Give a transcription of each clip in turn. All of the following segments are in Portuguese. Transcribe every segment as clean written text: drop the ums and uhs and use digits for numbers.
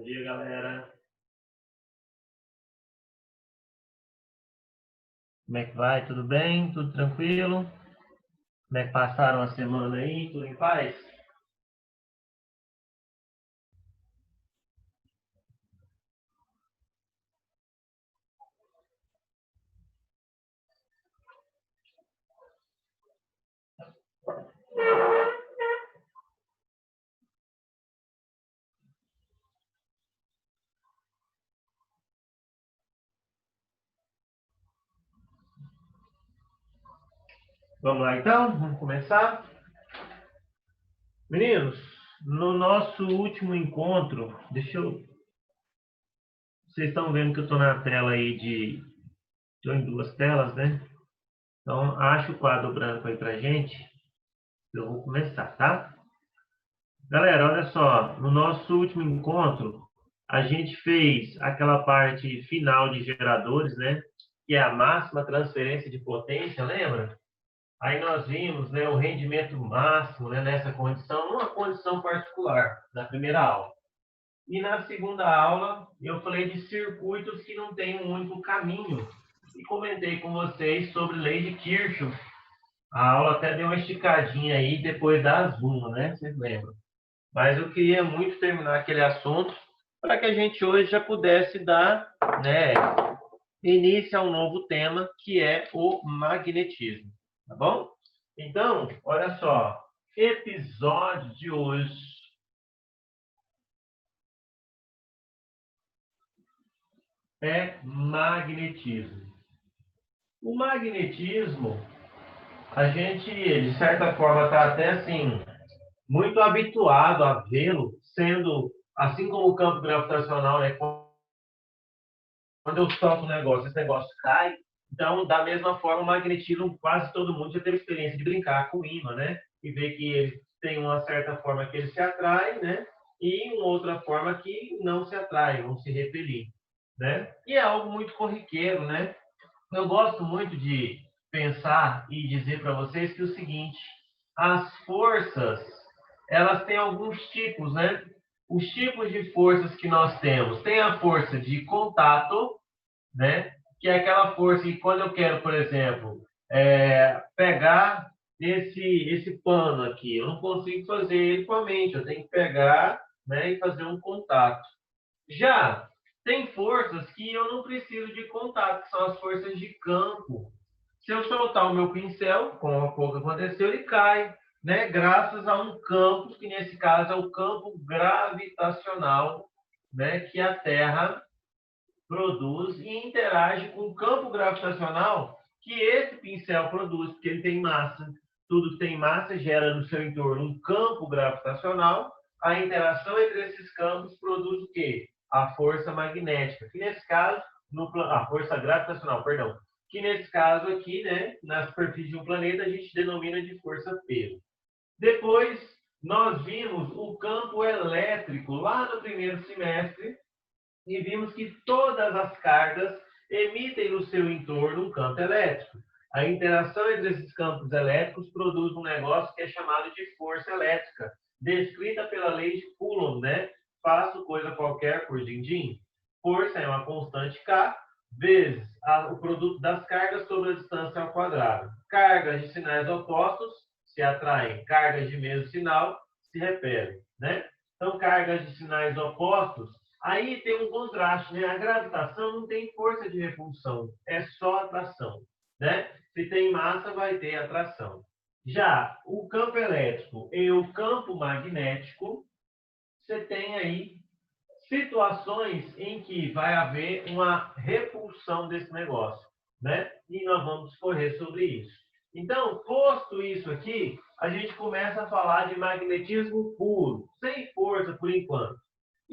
Bom dia, galera. Como é que vai? Tudo bem? Tudo tranquilo? Como é que passaram a semana aí? Tudo em paz? Vamos lá, então? Vamos começar? Meninos, no nosso último encontro, Vocês estão vendo que eu estou na tela aí Estou em duas telas, né? Então, acha o quadro branco aí pra gente. Eu vou começar, tá? Galera, olha só. No nosso último encontro, a gente fez aquela parte final de geradores, né? Que é a máxima transferência de potência, lembra? Aí nós vimos, né, o rendimento máximo, né, nessa condição, numa condição particular, na primeira aula. E na segunda aula, eu falei de circuitos que não têm um único caminho. E comentei com vocês sobre lei de Kirchhoff. A aula até deu uma esticadinha aí depois das Zoom, né? Vocês lembram? Mas eu queria muito terminar aquele assunto para que a gente hoje já pudesse dar, né, início a um novo tema, que é o magnetismo. Tá bom? Então, olha só. Episódio de hoje é magnetismo. O magnetismo, a gente, de certa forma, está até assim, muito habituado a vê-lo, sendo, assim como o campo gravitacional, né? Quando eu solto um negócio, esse negócio cai. Então, da mesma forma, o magnetismo, quase todo mundo já teve experiência de brincar com o ímã, né? E ver que ele tem uma certa forma que ele se atrai, né? E uma outra forma que não se atrai, vão se repelir, né? E é algo muito corriqueiro, né? Eu gosto muito de pensar e dizer para vocês que é o seguinte: as forças, elas têm alguns tipos, né? Os tipos de forças que nós temos, tem a força de contato, né? Que é aquela força que quando eu quero, por exemplo, pegar esse pano aqui, eu não consigo fazer ele com a mente, eu tenho que pegar, né, e fazer um contato. Já tem forças que eu não preciso de contato, que são as forças de campo. Se eu soltar o meu pincel, como há pouco aconteceu, ele cai, né? Graças a um campo, que nesse caso é o campo gravitacional, né? Que a Terra produz e interage com o campo gravitacional que esse pincel produz, porque ele tem massa. Tudo que tem massa gera no seu entorno um campo gravitacional. A interação entre esses campos produz o quê? A força magnética, que nesse caso, a força gravitacional, perdão, que nesse caso aqui, né, na superfície de um planeta, a gente denomina de força-peso. Depois, nós vimos o campo elétrico lá no primeiro semestre, e vimos que todas as cargas emitem no seu entorno um campo elétrico. A interação entre esses campos elétricos produz um negócio que é chamado de força elétrica, descrita pela lei de Coulomb, né? Faço coisa qualquer por din-din. Força é uma constante K, vezes o produto das cargas sobre a distância ao quadrado. Cargas de sinais opostos se atraem, cargas de mesmo sinal se repelem, né? Então, cargas de sinais opostos. Aí tem um contraste, né? A gravitação não tem força de repulsão, é só atração, né? Se tem massa, vai ter atração. Já o campo elétrico e o campo magnético, você tem aí situações em que vai haver uma repulsão desse negócio, né? E nós vamos discorrer sobre isso. Então, posto isso aqui, a gente começa a falar de magnetismo puro, sem força por enquanto.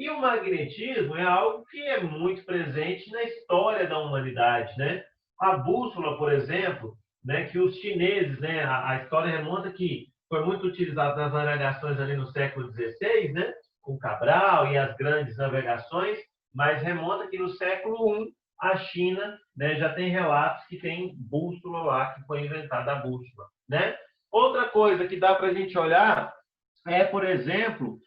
E o magnetismo é algo que é muito presente na história da humanidade, né? A bússola, por exemplo, né, que os chineses, né, a história remonta que foi muito utilizada nas navegações ali no século XVI, né, com Cabral e as grandes navegações, mas remonta que no século I a China, né, já tem relatos que tem bússola lá, que foi inventada a bússola, né? Outra coisa que dá para a gente olhar é, por exemplo,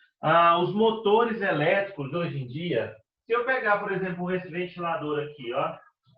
Os motores elétricos hoje em dia, se eu pegar, por exemplo, esse ventilador aqui, ó,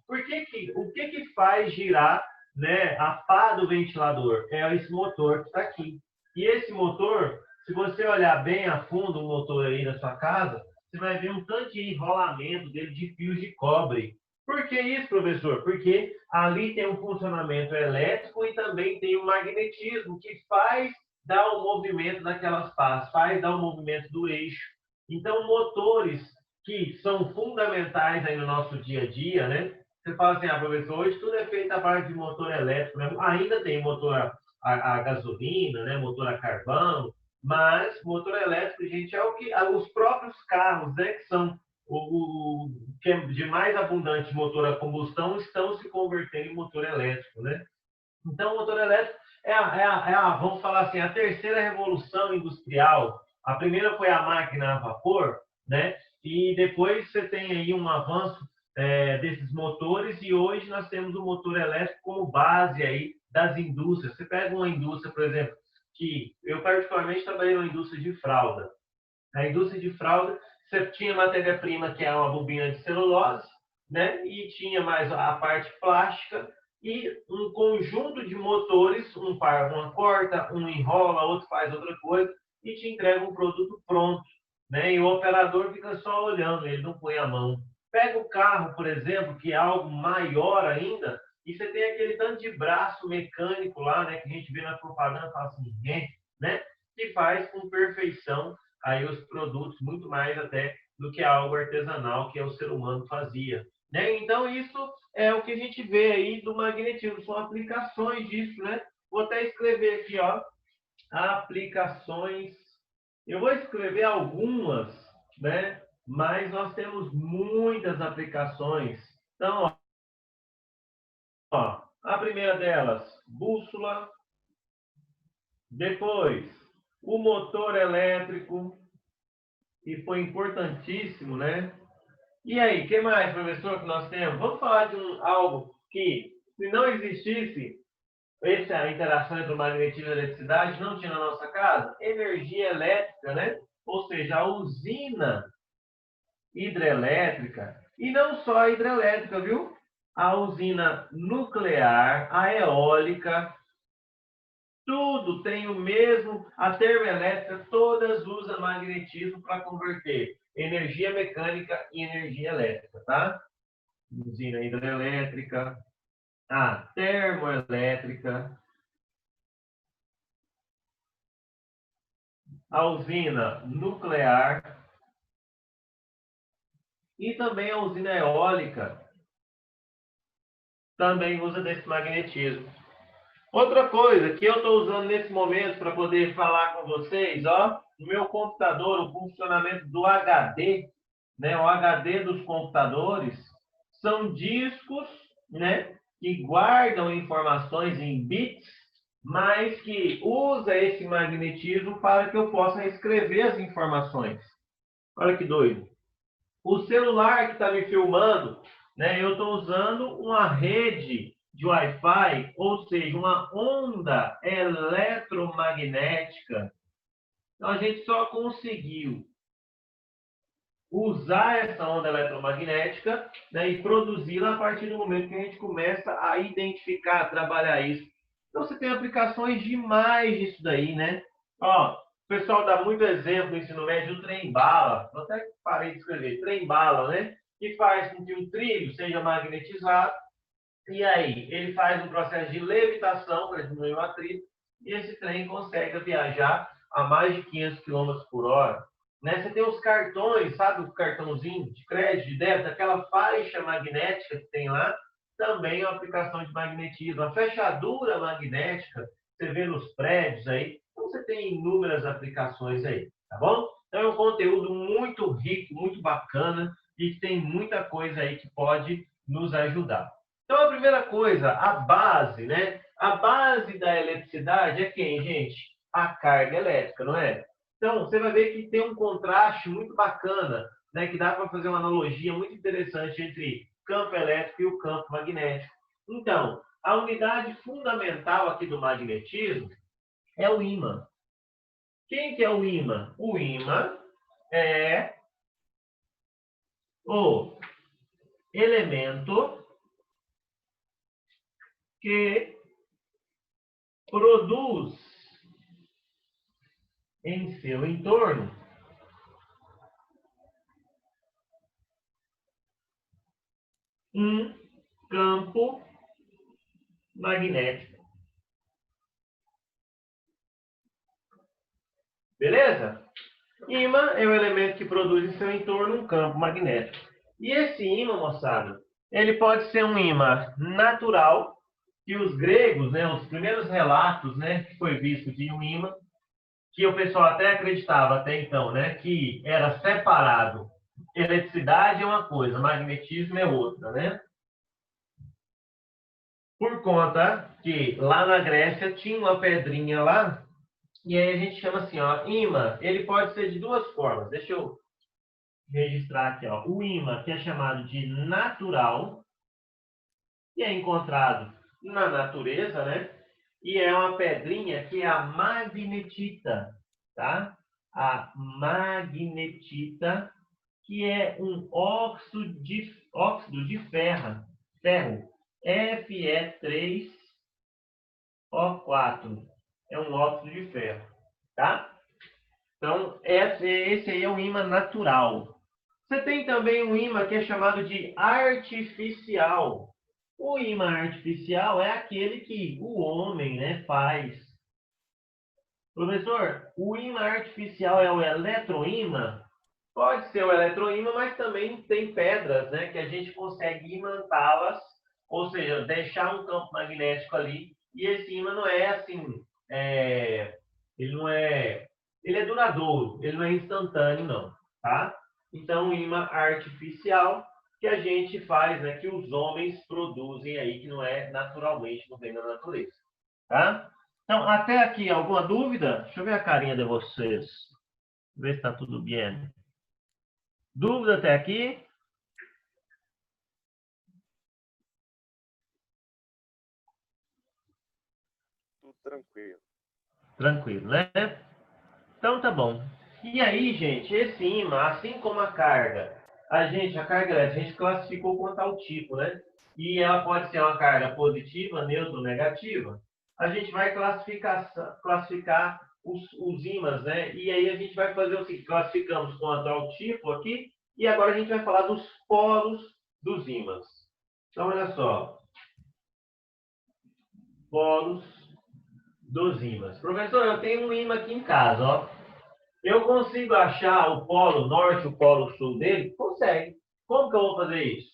o que que faz girar, né, a pá do ventilador? É esse motor que está aqui. E esse motor, se você olhar bem a fundo o motor aí da sua casa, você vai ver um tanto de enrolamento dele de fios de cobre. Por que isso, professor? Porque ali tem um funcionamento elétrico e também tem um magnetismo que faz dar o movimento daquelas pás, faz dar o movimento do eixo. Então, motores que são fundamentais aí no nosso dia a dia, né? Você fala assim, professor, hoje tudo é feito a base de motor elétrico, né? Ainda tem motor a gasolina, né? Motor a carvão, mas motor elétrico, gente, é o que os próprios carros, né? Que são o que é de mais abundante motor a combustão, estão se convertendo em motor elétrico, né? Então, o motor elétrico vamos falar assim, a terceira revolução industrial. A primeira foi a máquina a vapor, né? E depois você tem aí um avanço desses motores e hoje nós temos o motor elétrico como base aí das indústrias. Você pega uma indústria, por exemplo, que eu particularmente trabalhei na indústria de fralda. Na indústria de fralda, você tinha matéria-prima que é uma bobina de celulose, né? E tinha mais a parte plástica e um conjunto de motores, uma corta, um enrola, outro faz outra coisa e te entrega um produto pronto, né? E o operador fica só olhando, ele não põe a mão. Pega o carro, por exemplo, que é algo maior ainda, e você tem aquele tanto de braço mecânico lá, né? Que a gente vê na propaganda, fala assim, né? Que faz com perfeição aí os produtos, muito mais até do que algo artesanal que o ser humano fazia. Né? Então, isso é o que a gente vê aí do magnetismo, são aplicações disso, né? Vou até escrever aqui, ó, aplicações. Eu vou escrever algumas, né? Mas nós temos muitas aplicações. Então, ó, a primeira delas, bússola. Depois, o motor elétrico, e foi importantíssimo, né? E aí, o que mais, professor, que nós temos? Vamos falar de algo que, se não existisse essa interação entre o magnetismo e a eletricidade, não tinha na nossa casa? Energia elétrica, né? Ou seja, a usina hidrelétrica, e não só a hidrelétrica, viu? A usina nuclear, a eólica, tudo tem o mesmo, a termoelétrica, todas usam magnetismo para converter energia mecânica em energia elétrica, tá? Usina hidrelétrica, a termoelétrica, a usina nuclear e também a usina eólica também usa desse magnetismo. Outra coisa que eu estou usando nesse momento para poder falar com vocês, ó, no meu computador, o funcionamento do HD, né, o HD dos computadores, são discos, né, que guardam informações em bits, mas que usa esse magnetismo para que eu possa escrever as informações. Olha que doido. O celular que está me filmando, né, eu estou usando uma rede de Wi-Fi, ou seja, uma onda eletromagnética. Então, a gente só conseguiu usar essa onda eletromagnética, né, e produzi-la a partir do momento que a gente começa a identificar, a trabalhar isso. Então, você tem aplicações demais disso daí, né? Ó, o pessoal dá muito exemplo no ensino médio do trem-bala. Eu até parei de escrever. Trem-bala, né? Que faz com que o trilho seja magnetizado. E aí, ele faz um processo de levitação para diminuir o atrito. E esse trem consegue viajar a mais de 500 km por hora. Né? Você tem os cartões, sabe o cartãozinho de crédito, de débito, aquela faixa magnética que tem lá, também é uma aplicação de magnetismo. A fechadura magnética, você vê nos prédios aí, então você tem inúmeras aplicações aí, tá bom? Então é um conteúdo muito rico, muito bacana e tem muita coisa aí que pode nos ajudar. Então a primeira coisa, a base, né? A base da eletricidade é quem, gente? A carga elétrica, não é? Então, você vai ver que tem um contraste muito bacana, né, que dá para fazer uma analogia muito interessante entre campo elétrico e o campo magnético. Então, a unidade fundamental aqui do magnetismo é o ímã. Quem que é o ímã? O ímã é o elemento que produz em seu entorno um campo magnético. Beleza? Ímã é o elemento que produz em seu entorno um campo magnético. E esse ímã, moçada, ele pode ser um ímã natural, que os gregos, né, os primeiros relatos, né, que foi visto de um ímã, que o pessoal até acreditava até então, né, que era separado. Eletricidade é uma coisa, magnetismo é outra, né? Por conta que lá na Grécia tinha uma pedrinha lá, e aí a gente chama assim, ó, ímã, ele pode ser de duas formas. Deixa eu registrar aqui, ó, o ímã, que é chamado de natural, que é encontrado na natureza, né? E é uma pedrinha que é a magnetita, tá? A magnetita, que é um óxido de ferro, Fe3O4. É um óxido de ferro, tá? Então, esse aí é um ímã natural. Você tem também um ímã que é chamado de artificial. O ímã artificial é aquele que o homem, né, faz. Professor, o ímã artificial é o eletroímã? Pode ser o eletroímã, mas também tem pedras, né, que a gente consegue imantá-las, ou seja, deixar um campo magnético ali. E esse ímã não é assim, ele não é, ele é duradouro, ele não é instantâneo, não, tá? Então, o ímã artificial que a gente faz, né, que os homens produzem aí, que não é naturalmente, não vem da natureza, tá? Então, até aqui, alguma dúvida? Deixa eu ver a carinha de vocês. Ver se está tudo bem. Dúvida até aqui? Tudo tranquilo. Tranquilo, né? Então tá bom. E aí, gente, esse ímã, assim como a carga, a carga elétrica, a gente classificou quanto ao tipo, né? E ela pode ser uma carga positiva, neutra ou negativa. A gente vai classificar os ímãs, né? E aí a gente vai fazer o seguinte, classificamos quanto ao tipo aqui, e agora a gente vai falar dos polos dos ímãs. Então, olha só. Polos dos ímãs. Professor, eu tenho um ímã aqui em casa, ó. Eu consigo achar o polo norte e o polo sul dele? Consegue. Como que eu vou fazer isso?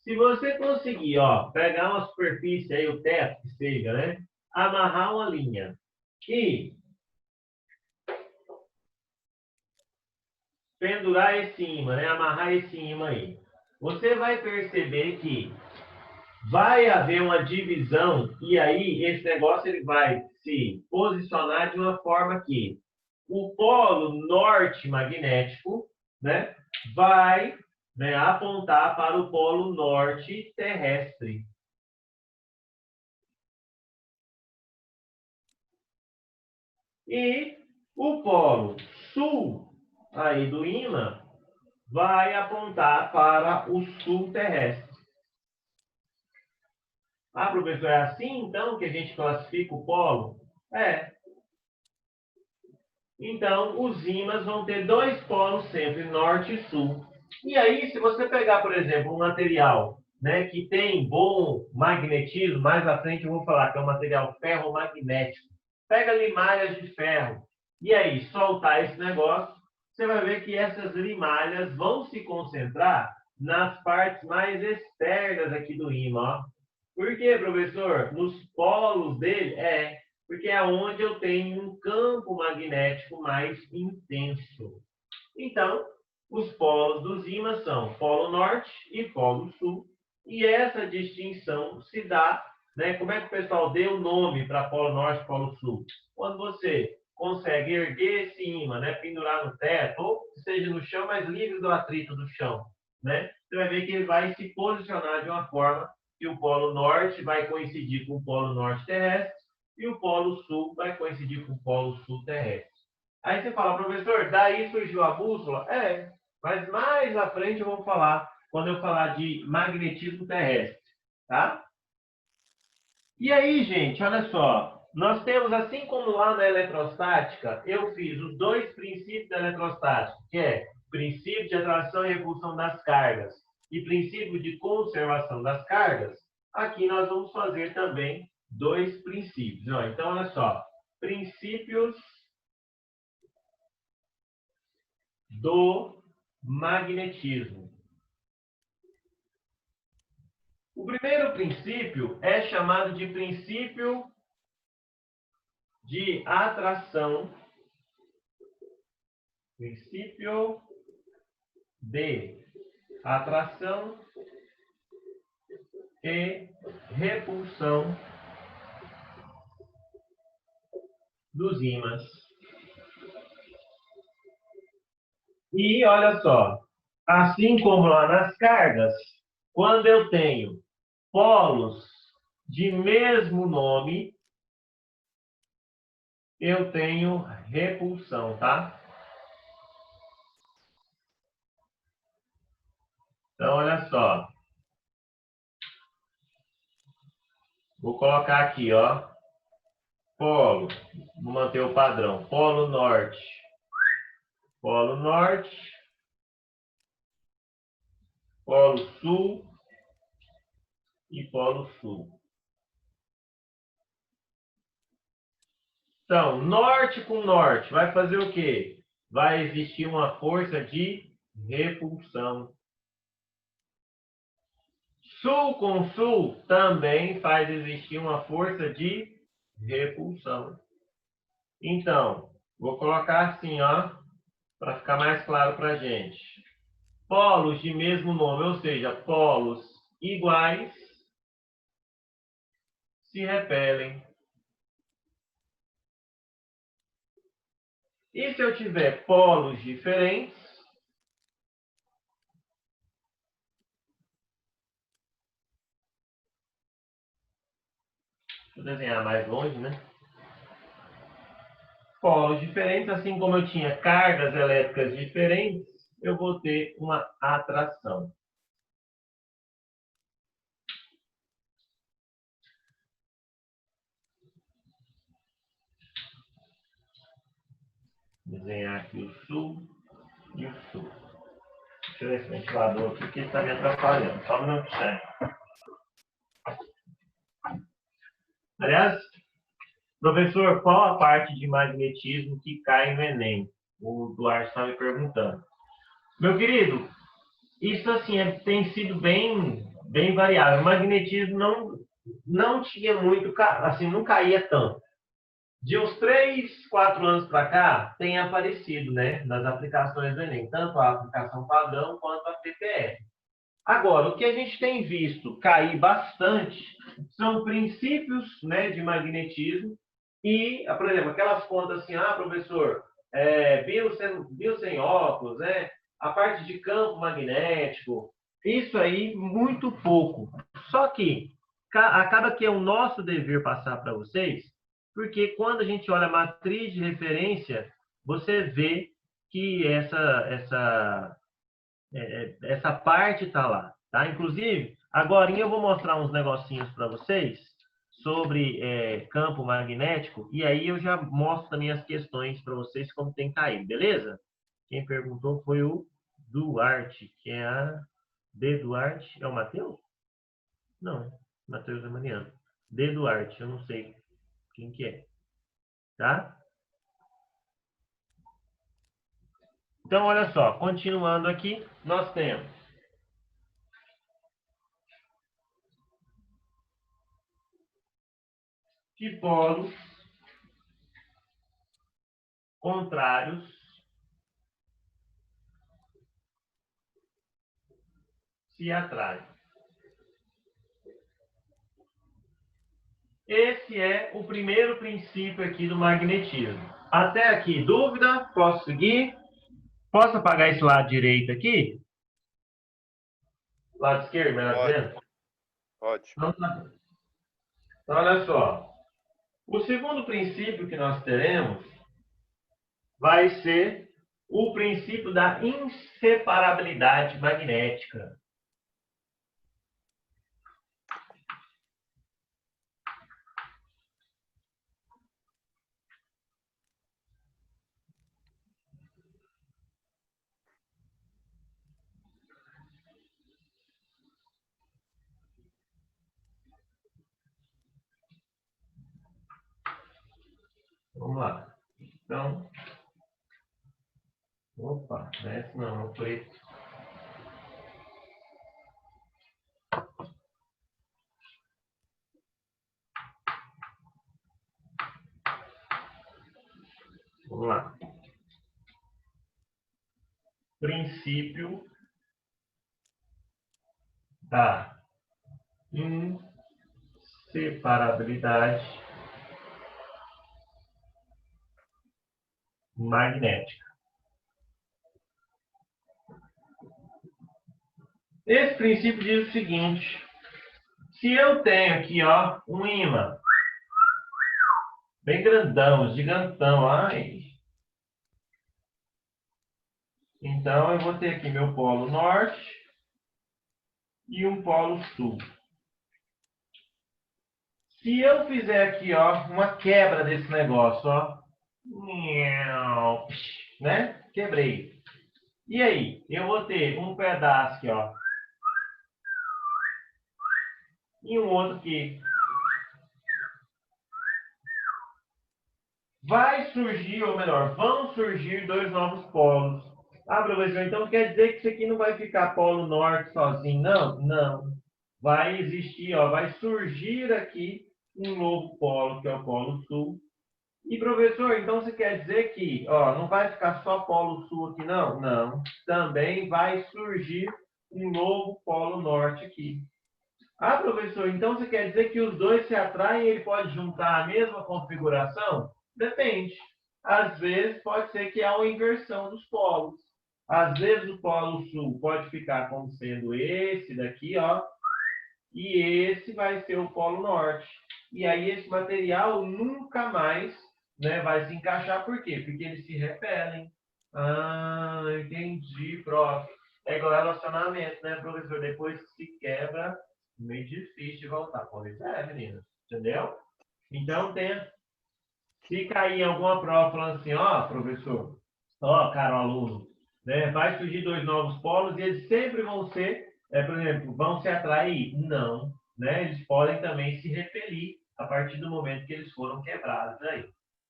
Se você conseguir, ó, pegar uma superfície aí, o teto que seja, né? Amarrar uma linha e pendurar esse ímã, né? Amarrar esse ímã aí. Você vai perceber que vai haver uma divisão e aí esse negócio ele vai se posicionar de uma forma que o polo norte magnético, né, vai, né, apontar para o polo norte terrestre. E o polo sul aí do ímã vai apontar para o sul terrestre. Ah, professor, é assim então que a gente classifica o polo? É. Então, os ímãs vão ter dois polos sempre, norte e sul. E aí, se você pegar, por exemplo, um material, né, que tem bom magnetismo, mais à frente eu vou falar que é um material ferromagnético. Pega limalhas de ferro e aí soltar esse negócio, você vai ver que essas limalhas vão se concentrar nas partes mais externas aqui do ímã. Ó. Por quê, professor? Nos polos dele? Porque é onde eu tenho um campo magnético mais intenso. Então, os polos dos ímãs são polo norte e polo sul. E essa distinção se dá, né? Como é que o pessoal deu o nome para polo norte e polo sul? Quando você consegue erguer esse ímã, né? Pendurar no teto, ou seja no chão, mas livre do atrito do chão, né? Você vai ver que ele vai se posicionar de uma forma que o polo norte vai coincidir com o polo norte terrestre e o polo sul vai coincidir com o polo sul terrestre. Aí você fala, professor, daí surgiu a bússola? É, mas mais à frente eu vou falar, quando eu falar de magnetismo terrestre, tá? E aí, gente, olha só, nós temos, assim como lá na eletrostática, eu fiz os dois princípios da eletrostática, que é princípio de atração e repulsão das cargas e princípio de conservação das cargas, aqui nós vamos fazer também dois princípios. Então, olha só, princípios do magnetismo. O primeiro princípio é chamado de princípio de atração. Princípio de atração e repulsão dos ímãs. E olha só, assim como lá nas cargas, quando eu tenho polos de mesmo nome, eu tenho repulsão, tá? Então, olha só. Vou colocar aqui, ó. Polo. Vou manter o padrão. Polo norte. Polo norte. Polo sul. E polo sul. Então, norte com norte vai fazer o quê? Vai existir uma força de repulsão. Sul com sul também faz existir uma força de repulsão. Então, vou colocar assim, ó, para ficar mais claro para a gente. Polos de mesmo nome, ou seja, polos iguais, se repelem. E se eu tiver polos diferentes, vou desenhar mais longe, né? Polos diferentes, assim como eu tinha cargas elétricas diferentes, eu vou ter uma atração. Desenhar aqui o sul e o sul. Deixa eu ver esse ventilador aqui, que está me atrapalhando. Só um minutinho. Aliás, professor, qual a parte de magnetismo que cai no Enem? O Duarte está me perguntando. Meu querido, isso assim tem sido bem variável. O magnetismo não tinha muito, assim, não caía tanto. De uns 3, 4 anos para cá, tem aparecido, né, nas aplicações do Enem, tanto a aplicação padrão quanto a PPR. Agora, o que a gente tem visto cair bastante são princípios, né, de magnetismo e, por exemplo, aquelas contas assim, professor, bio sem óculos, né, a parte de campo magnético, isso aí muito pouco. Só que acaba que é o nosso dever passar para vocês, porque quando a gente olha a matriz de referência, você vê que essa parte está lá, tá? Inclusive, agora eu vou mostrar uns negocinhos para vocês sobre campo magnético e aí eu já mostro também as questões para vocês como tem caído, beleza? Quem perguntou foi o Duarte, que é a D. Duarte. É o Matheus? Não, Matheus é Mariano. D. Duarte, eu não sei quem que é, tá? Então, olha só, continuando aqui, nós temos que polos contrários se atraem. Esse é o primeiro princípio aqui do magnetismo. Até aqui, dúvida? Posso seguir? Posso apagar esse lado direito aqui? Lado esquerdo, melhor dizendo? Pode. Não tá. Então, olha só. O segundo princípio que nós teremos vai ser o princípio da inseparabilidade magnética. Vamos lá. Então, opa, esse não foi. Vamos lá. Princípio da inseparabilidade magnética. Esse princípio diz o seguinte: se eu tenho aqui, ó, um ímã bem grandão, gigantão, ai, então eu vou ter aqui meu polo norte e um polo sul. Se eu fizer aqui, ó, uma quebra desse negócio, ó, né? Quebrei. E aí, eu vou ter um pedaço aqui, ó, e um outro aqui. Vai surgir, ou melhor, vão surgir dois novos polos. Ah, professor, então quer dizer que isso aqui não vai ficar polo norte sozinho, não? Não. Vai existir, ó, vai surgir aqui um novo polo, que é o polo sul. E, professor, então você quer dizer que, ó, não vai ficar só polo sul aqui, não? Não. Também vai surgir um novo polo norte aqui. Ah, professor, então você quer dizer que os dois se atraem e ele pode juntar a mesma configuração? Depende. Às vezes pode ser que há uma inversão dos polos. Às vezes o polo sul pode ficar como sendo esse daqui, ó, e esse vai ser o polo norte. E aí esse material nunca mais, né, vai se encaixar. Por quê? Porque eles se repelem. Ah, entendi, prof. É igual relacionamento, né, professor? Depois que se quebra, meio difícil de voltar. Pois é, menino. Entendeu? Então, se cair em alguma prova falando assim, ó, professor, ó, caro aluno, né, vai surgir dois novos polos e eles sempre vão ser, por exemplo, vão se atrair? Não. Né? Eles podem também se repelir a partir do momento que eles foram quebrados aí.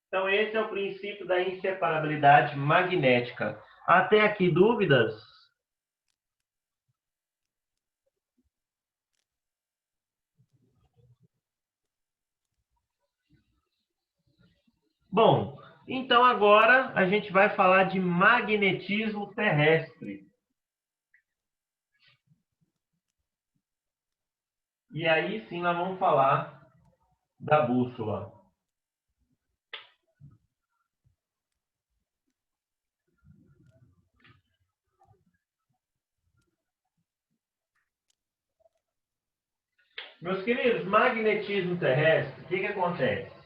Então, esse é o princípio da inseparabilidade magnética. Até aqui, dúvidas? Bom, então agora a gente vai falar de magnetismo terrestre. E aí sim nós vamos falar da bússola. Meus queridos, magnetismo terrestre, o que acontece?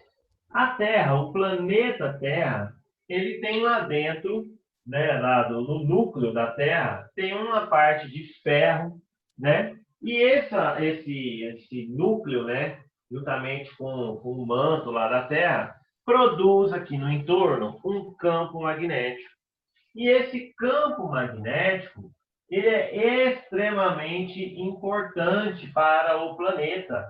A Terra, o planeta Terra, ele tem lá dentro, né, no núcleo da Terra, tem uma parte de ferro, né? E esse núcleo, né, juntamente com o manto lá da Terra, produz aqui no entorno um campo magnético. E esse campo magnético, ele é extremamente importante para o planeta.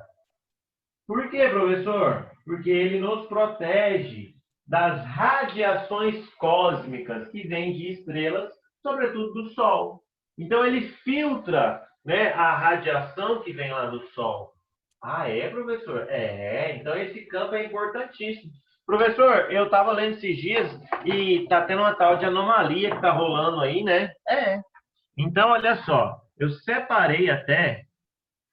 Por quê, professor? Porque ele nos protege das radiações cósmicas que vêm de estrelas, sobretudo do Sol. Então, ele filtra, né, a radiação que vem lá do Sol. Ah, é, professor? É, então esse campo é importantíssimo. Professor, eu estava lendo esses dias e está tendo uma tal de anomalia que está rolando aí, né? É. Então, olha só, eu separei até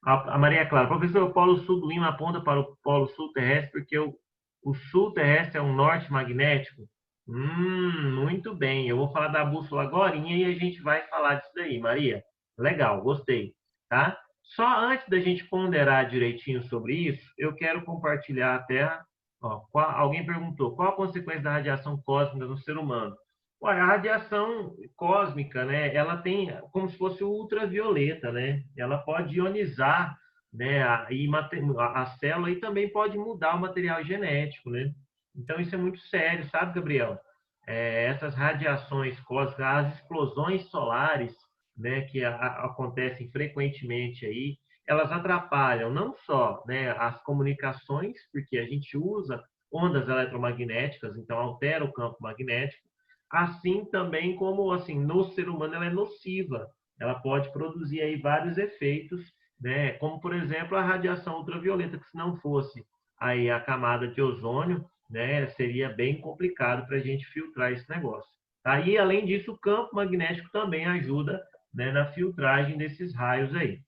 a Maria Clara, professor, o polo sul do ímã aponta para o polo sul terrestre, porque o sul terrestre é um norte magnético. Muito bem. Eu vou falar da bússola agorinha e a gente vai falar disso daí, Maria. Legal, gostei. Tá? Só antes da gente ponderar direitinho sobre isso, eu quero compartilhar a tela Ó, alguém perguntou, qual a consequência da radiação cósmica no ser humano? Olha, a radiação cósmica, né, ela tem como se fosse o ultravioleta, né? Ela pode ionizar, né, a célula e também pode mudar o material genético, né? Então isso é muito sério, sabe, Gabriel? Essas radiações cósmicas, as explosões solares, né, que acontecem frequentemente aí, elas atrapalham não só, né, as comunicações, porque a gente usa ondas eletromagnéticas, então altera o campo magnético, assim também como assim no ser humano ela é nociva, ela pode produzir aí vários efeitos, né, como por exemplo a radiação ultravioleta, que se não fosse aí a camada de ozônio, né, seria bem complicado para a gente filtrar esse negócio. Tá? E além disso, o campo magnético também ajuda, né, na filtragem desses raios aí.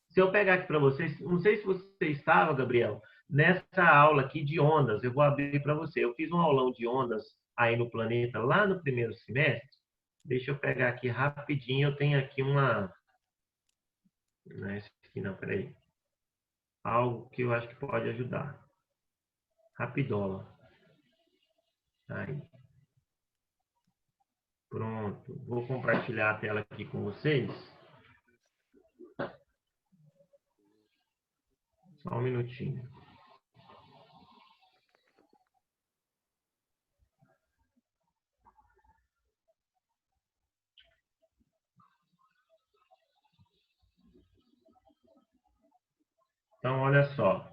Se eu pegar aqui para vocês, não sei se você estava, Gabriel, nessa aula aqui de ondas, eu vou abrir para você. Eu fiz um aulão de ondas aí no planeta lá no primeiro semestre. Deixa eu pegar aqui rapidinho. Eu tenho aqui uma. Não é esse aqui, não, peraí. Algo que eu acho que pode ajudar. Rapidola. Aí. Pronto. Vou compartilhar a tela aqui com vocês. Só um minutinho. Então, olha só.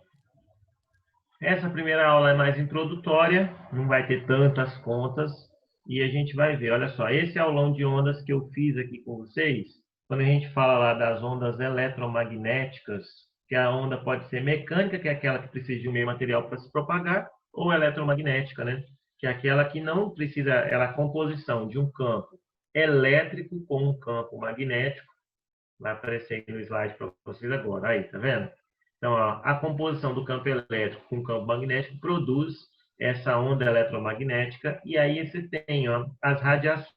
Essa primeira aula é mais introdutória, não vai ter tantas contas, e a gente vai ver. Olha só, esse aulão de ondas que eu fiz aqui com vocês, quando a gente fala lá das ondas eletromagnéticas, que a onda pode ser mecânica, que é aquela que precisa de um meio material para se propagar, ou eletromagnética, né? Que é aquela que não precisa, ela é a composição de um campo elétrico com um campo magnético. Vai aparecer aí no slide para vocês agora. Aí, tá vendo? Então, ó, a composição do campo elétrico com o campo magnético produz essa onda eletromagnética, e aí você tem ó, as radiações,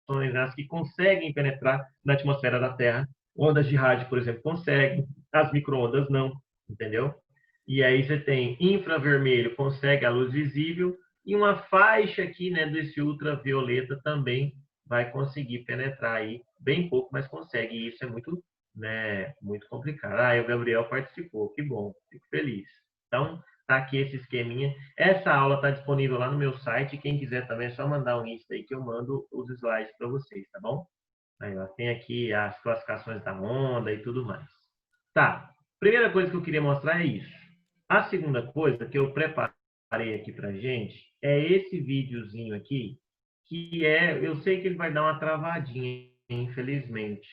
as que conseguem penetrar na atmosfera da Terra. Ondas de rádio, por exemplo, conseguem, as microondas não, entendeu? E aí você tem infravermelho, consegue a luz visível, e uma faixa aqui, né, desse ultravioleta também vai conseguir penetrar aí, bem pouco, mas consegue, e isso é muito, né, muito complicado. Ah, e o Gabriel participou, que bom, fico feliz. Então, tá aqui esse esqueminha. Essa aula está disponível lá no meu site, quem quiser também é só mandar um Insta aí que eu mando os slides para vocês, tá bom? Aí, ó, tem aqui as classificações da onda e tudo mais. Tá, primeira coisa que eu queria mostrar é isso. A segunda coisa que eu preparei aqui pra gente é esse videozinho aqui, que eu sei que ele vai dar uma travadinha, infelizmente,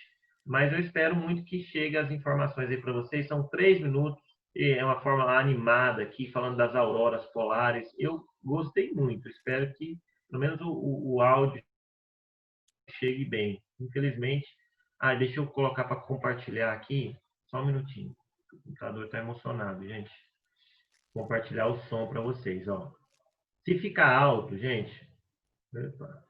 mas eu espero muito que chegue as informações aí para vocês. São 3 minutos, é uma forma animada aqui, falando das auroras polares. Eu gostei muito, espero que pelo menos o áudio chegue bem. Infelizmente, deixa eu colocar para compartilhar aqui, só um minutinho. O computador está emocionado, gente. Compartilhar o som para vocês, ó. Se ficar alto, gente. Opa,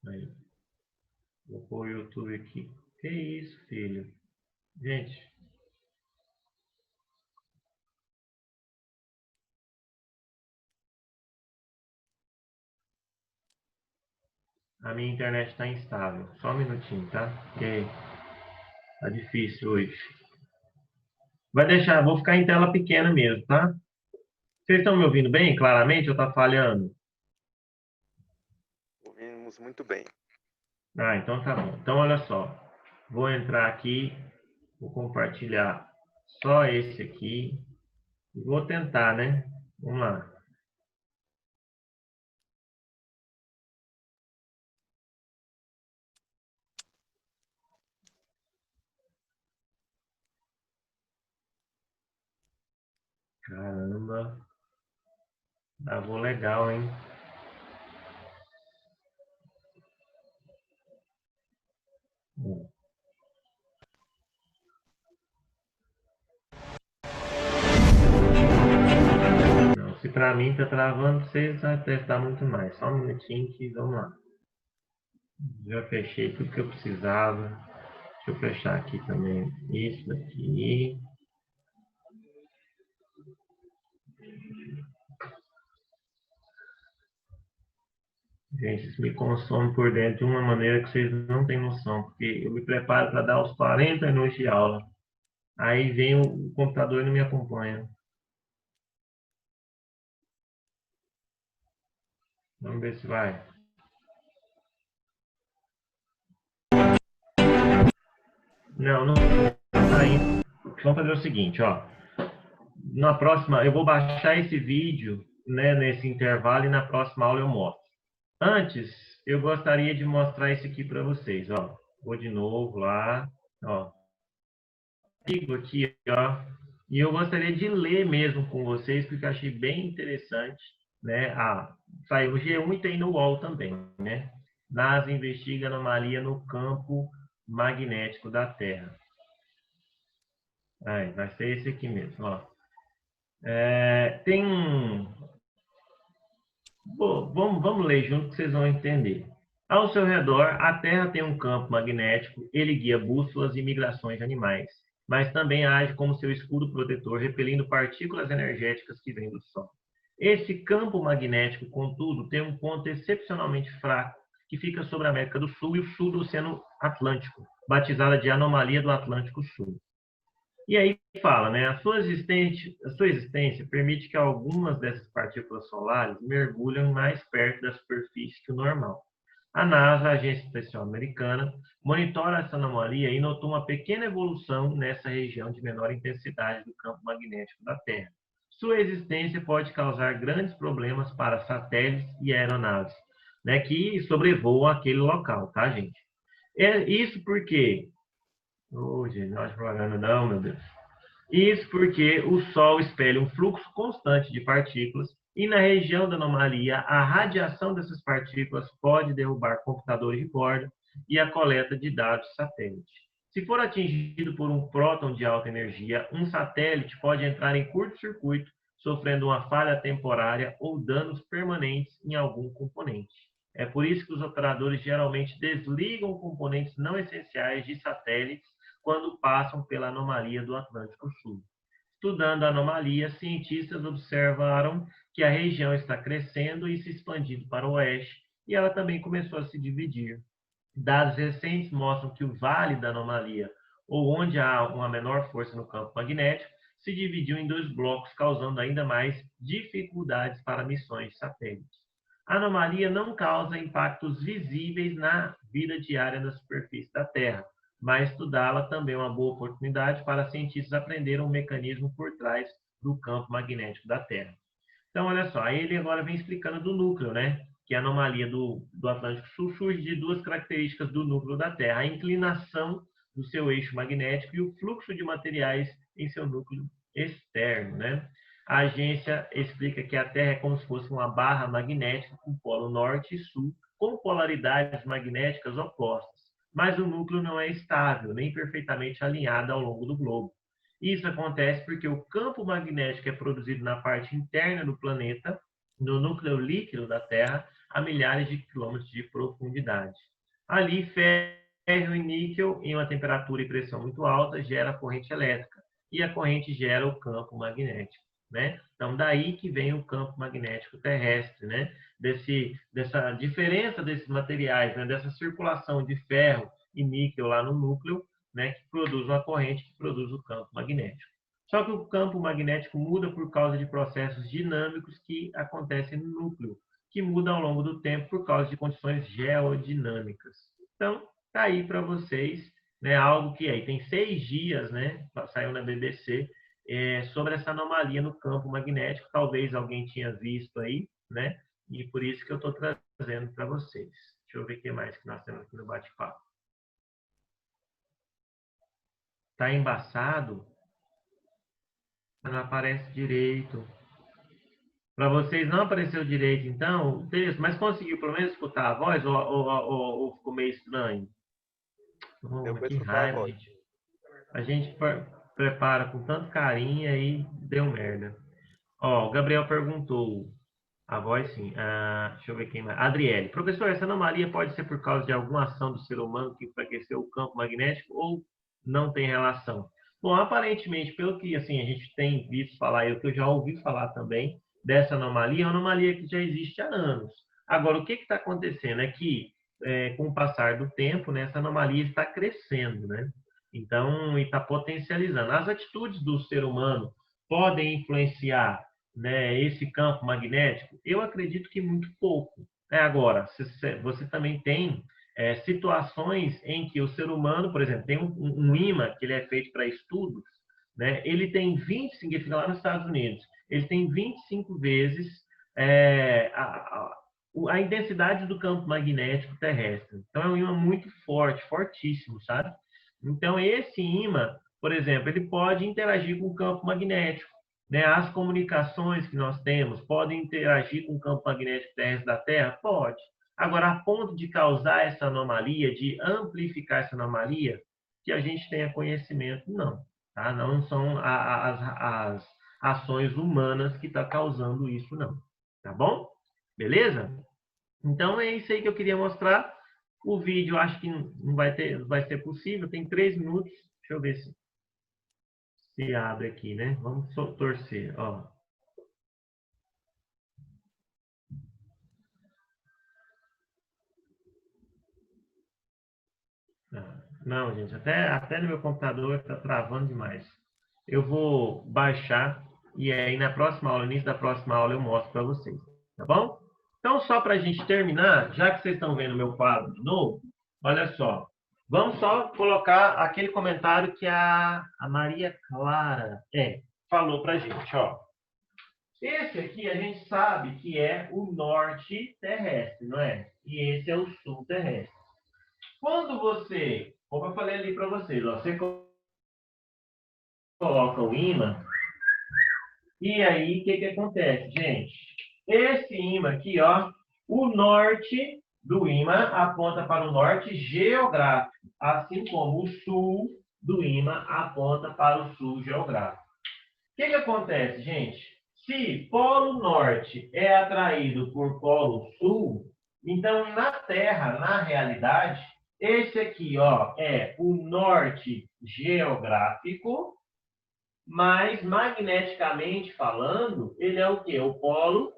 aí. Vou pôr o YouTube aqui. Que isso, filho? Gente, a minha internet está instável. Só um minutinho, tá? Porque tá difícil hoje. Vai deixar, vou ficar em tela pequena mesmo, tá? Vocês estão me ouvindo bem, claramente, ou tá falhando? Ouvimos muito bem. Então tá bom. Então, olha só. Vou entrar aqui, vou compartilhar só esse aqui. E vou tentar, né? Vamos lá. Caramba. Travou legal, hein? Bom. para mim tá travando, vocês vai testar muito mais. Só um minutinho que vamos lá. Já fechei tudo que eu precisava. Deixa eu fechar aqui também isso daqui. Gente, isso me consome por dentro de uma maneira que vocês não têm noção, porque eu me preparo para dar os 40 minutos de aula. Aí vem o computador e não me acompanha. Vamos ver se vai. Não, não está indo. Vamos fazer o seguinte, ó. Na próxima, eu vou baixar esse vídeo, né, nesse intervalo e na próxima aula eu mostro. Antes, eu gostaria de mostrar isso aqui para vocês, ó. Vou de novo lá, ó. Sigo aqui, ó. E eu gostaria de ler mesmo com vocês, porque eu achei bem interessante, né? Saiu o G1 e tem no UOL também, né? NASA investiga anomalia no campo magnético da Terra. Aí, vai ser esse aqui mesmo, ó. Tem um... Bom, vamos ler junto que vocês vão entender. Ao seu redor, a Terra tem um campo magnético, ele guia bússolas e migrações de animais, mas também age como seu escudo protetor, repelindo partículas energéticas que vêm do Sol. Esse campo magnético, contudo, tem um ponto excepcionalmente fraco, que fica sobre a América do Sul e o sul do Oceano Atlântico, batizada de Anomalia do Atlântico Sul. E aí fala, né? A sua existência permite que algumas dessas partículas solares mergulhem mais perto da superfície que o normal. A NASA, a Agência Espacial Americana, monitora essa anomalia e notou uma pequena evolução nessa região de menor intensidade do campo magnético da Terra. Sua existência pode causar grandes problemas para satélites e aeronaves, né, que sobrevoam aquele local, tá, gente? Isso porque... Oh, gente, não acho propaganda não, meu Deus. Isso porque o Sol espelha um fluxo constante de partículas e na região da anomalia, a radiação dessas partículas pode derrubar computadores de bordo e a coleta de dados de satélite. Se for atingido por um próton de alta energia, um satélite pode entrar em curto-circuito, sofrendo uma falha temporária ou danos permanentes em algum componente. É por isso que os operadores geralmente desligam componentes não essenciais de satélites quando passam pela anomalia do Atlântico Sul. Estudando a anomalia, cientistas observaram que a região está crescendo e se expandindo para o oeste, e ela também começou a se dividir. Dados recentes mostram que o vale da anomalia, ou onde há uma menor força no campo magnético, se dividiu em dois blocos, causando ainda mais dificuldades para missões de satélites. A anomalia não causa impactos visíveis na vida diária na superfície da Terra, mas estudá-la também é uma boa oportunidade para cientistas aprenderem o mecanismo por trás do campo magnético da Terra. Então, olha só, aí ele agora vem explicando do núcleo, né? Que a anomalia do Atlântico Sul surge de duas características do núcleo da Terra: a inclinação do seu eixo magnético e o fluxo de materiais em seu núcleo externo, né? A agência explica que a Terra é como se fosse uma barra magnética com polo norte e sul, com polaridades magnéticas opostas, mas o núcleo não é estável, nem perfeitamente alinhado ao longo do globo. Isso acontece porque o campo magnético é produzido na parte interna do planeta, no núcleo líquido da Terra, a milhares de quilômetros de profundidade. Ali, ferro e níquel, em uma temperatura e pressão muito alta, gera corrente elétrica, e a corrente gera o campo magnético, né? Então, daí que vem o campo magnético terrestre, né? Dessa diferença desses materiais, né? Dessa circulação de ferro e níquel lá no núcleo, né? Que produz uma corrente que produz o campo magnético. Só que o campo magnético muda por causa de processos dinâmicos que acontecem no núcleo, que mudam ao longo do tempo por causa de condições geodinâmicas. Então, tá aí para vocês, né, algo que aí tem 6 dias, né, saiu na BBC, sobre essa anomalia no campo magnético. Talvez alguém tinha visto aí, né, e por isso que eu estou trazendo para vocês. Deixa eu ver o que mais que nós temos aqui no bate-papo. Tá embaçado? Não aparece direito. Para vocês não apareceu direito, então, o texto, mas conseguiu pelo menos escutar a voz ou ficou meio estranho? Deu Oh, para que escutar a raiva, voz. gente. A gente prepara com tanto carinho e deu merda. Ó, o Gabriel perguntou. A voz, sim. Deixa eu ver quem mais. Adriele. Professor, essa anomalia pode ser por causa de alguma ação do ser humano que enfraqueceu o campo magnético ou não tem relação? Bom, aparentemente, pelo que assim, a gente tem visto falar, e o que eu já ouvi falar também dessa anomalia, é uma anomalia que já existe há anos. Agora, o que está acontecendo é que, com o passar do tempo, né, essa anomalia está crescendo, né? Então, e está potencializando. As atitudes do ser humano podem influenciar, né, esse campo magnético? Eu acredito que muito pouco. Agora, você também tem situações em que o ser humano, por exemplo, tem um ímã que ele é feito para estudos, né? Ele tem 25, ele fica lá nos Estados Unidos, ele tem 25 vezes a intensidade do campo magnético terrestre. Então, é um ímã muito forte, fortíssimo, sabe? Então, esse ímã, por exemplo, ele pode interagir com o campo magnético, né? As comunicações que nós temos podem interagir com o campo magnético terrestre da Terra? Pode. Agora, a ponto de causar essa anomalia, de amplificar essa anomalia, que a gente tenha conhecimento, não. Tá? Não são as ações humanas que estão causando isso, não. Tá bom? Beleza? Então, é isso aí que eu queria mostrar. O vídeo, acho que não vai ser possível. Tem 3 minutos. Deixa eu ver se abre aqui, né? Vamos só torcer, ó. Não, gente, até no meu computador está travando demais. Eu vou baixar e aí na próxima aula, no início da próxima aula, eu mostro para vocês, tá bom? Então, só para a gente terminar, já que vocês estão vendo meu quadro de novo, olha só. Vamos só colocar aquele comentário que a Maria Clara falou para a gente, ó. Esse aqui a gente sabe que é o norte terrestre, não é? E esse é o sul terrestre. Quando você, como eu falei ali para vocês, ó, você coloca o ímã, e aí o que acontece, gente? Esse ímã aqui, ó, o norte do ímã aponta para o norte geográfico, assim como o sul do ímã aponta para o sul geográfico. O que acontece, gente? Se polo norte é atraído por polo sul, então na Terra, na realidade, esse aqui, ó, é o norte geográfico, mas magneticamente falando, ele é o quê? O polo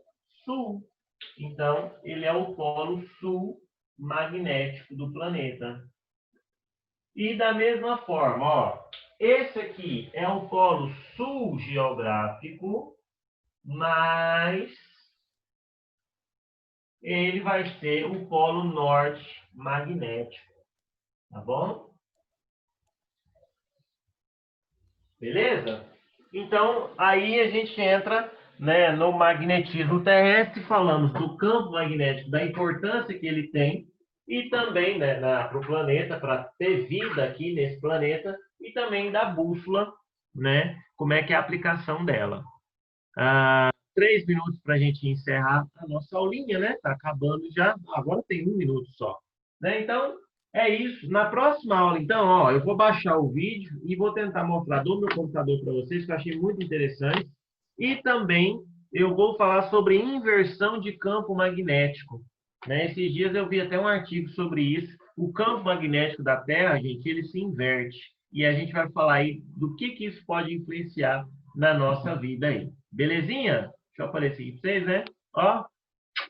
sul. Então, ele é o polo sul magnético do planeta. E da mesma forma, ó, esse aqui é o polo sul geográfico, mas ele vai ser o polo norte magnético, tá bom? Beleza? Então, aí a gente entra, né, no magnetismo terrestre, falamos do campo magnético, da importância que ele tem, e também, né, para o planeta, para ter vida aqui nesse planeta, e também da bússola, né, como é que é a aplicação dela. 3 minutos para a gente encerrar a nossa aulinha, né? Está acabando já, agora tem 1 minuto só. Né? Então, é isso. Na próxima aula, então, ó, eu vou baixar o vídeo e vou tentar mostrar do meu computador para vocês, que eu achei muito interessante. E também eu vou falar sobre inversão de campo magnético. Né? Esses dias eu vi até um artigo sobre isso. O campo magnético da Terra, gente, ele se inverte. E a gente vai falar aí do que isso pode influenciar na nossa vida aí. Belezinha? Deixa eu aparecer aqui para vocês, né? Ó,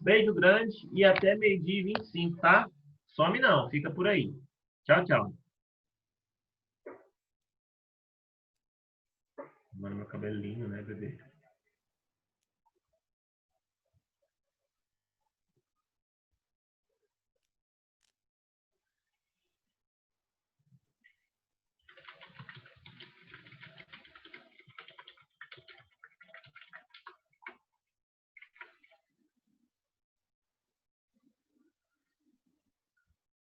beijo grande e até 12h25, tá? Some não, fica por aí. Tchau, tchau. Agora meu cabelinho, né, bebê?